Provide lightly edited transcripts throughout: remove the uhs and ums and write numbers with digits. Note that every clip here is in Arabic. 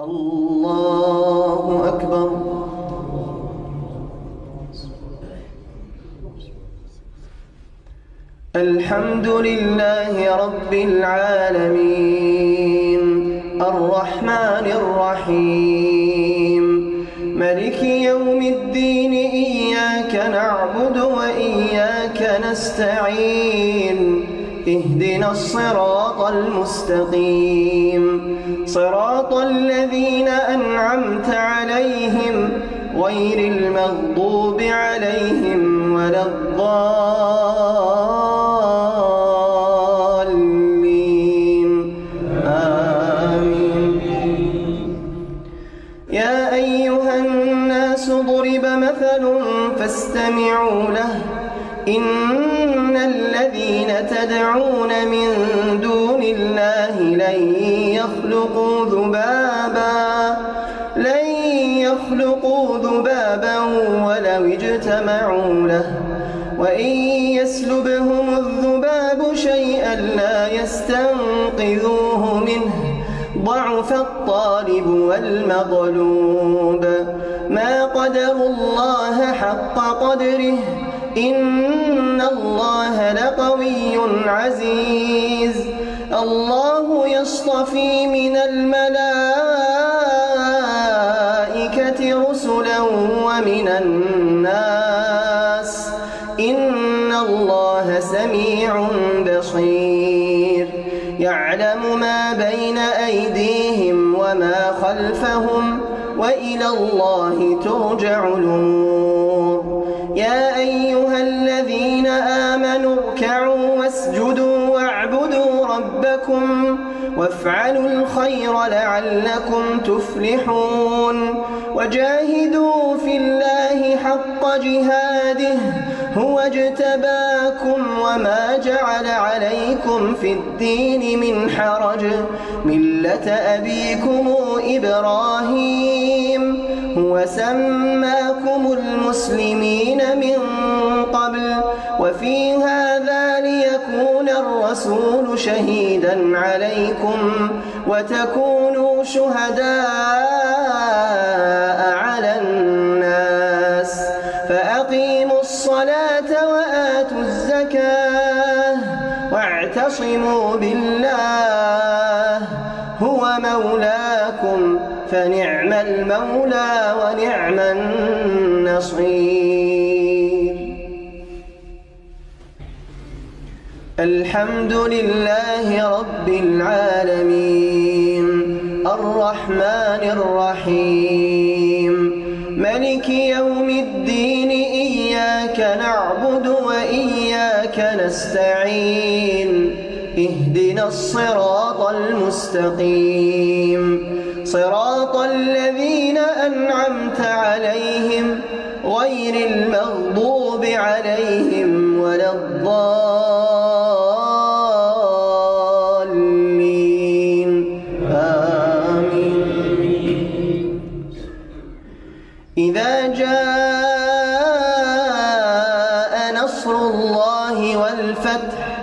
الله أكبر. الحمد لله رب العالمين الرحمن الرحيم مالك يوم الدين إياك نعبد وإياك نستعين اهدنا الصراط المستقيم صراط الذين أنعمت عليهم غير المغضوب عليهم ولا الضالين آمين. يا أيها الناس ضرب مثل فاستمعوا له إن الذين تدعون من دون الله لن يخلقوا ذبابا ولو اجتمعوا له وإن يسلبهم الذباب شيئا لا يستنقذوه منه ضعف الطالب والمطلوب ما قدروا الله حق قدره إن الله لقوي عزيز الله يصطفي من الملائكة رسلا ومن الناس إن الله سميع بصير يعلم ما بين أيديهم وما خلفهم وإلى الله ترجع الأمور. يا أيها الذين آمنوا اركعوا واسجدوا واعبدوا ربكم وافعلوا الخير لعلكم تفلحون وجاهدوا في الله حق جهاده هو اجتباكم وما جعل عليكم في الدين من حرج ملة أبيكم إبراهيم هو سماكم المسلمين من قبل وفي هذا ليكون الرسول شهيدا عليكم وتكونوا شهداء على الناس فأقيموا الصلاة وآتوا الزكاة واعتصموا بالله هو مولاكم فنعم المولى ونعم النصير. الحمد لله رب العالمين الرحمن الرحيم مالك يوم الدين إياك نعبد وإياك نستعين اهدنا الصراط المستقيم صراط الذين أنعمت عليهم غير المغضوب عليهم ولا الضالين آمين. إذا جاء نصر الله والفتح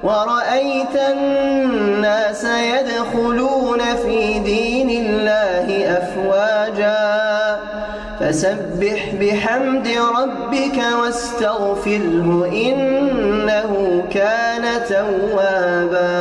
ورأيت الناس يدخلون في دين الله أفواجا فسبح بحمد ربك واستغفره إنه كان توابا.